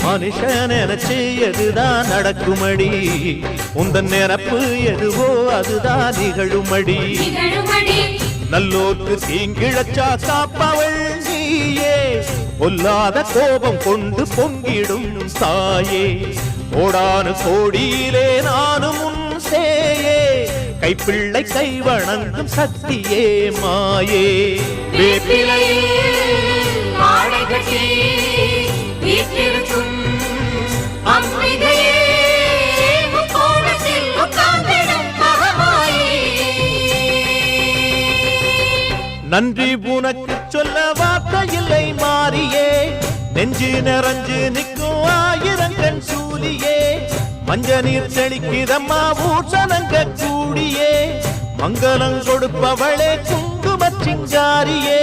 மனுஷன் நினைச்சு எதுதான் நடக்குமடி உந்தன் நிரப்பு எதுவோ அதுதான் நிகழுமடி நல்லோர்க்கு தீங்கிழச்சா காப்பவள் நீயே பொல்லாத கோபம் கொண்டு பொங்கிடும் தாயே கோடானு கோடியிலே நானும் உன் சேயே கைப்பிள்ளை கை வணங்கும் சக்தியே மாயே நன்றி உனக்கு சொல்ல வார்த்தை இல்லை மாறியே நெஞ்சு நிறைஞ்சு நிற்கும் ஆயிரங்கண் சூலியே மஞ்ச நீர் செழிக்கிறம்மா பூசணங்க கூடியே மங்களம் கொடுப்பவளே குங்கும சிங்காரியே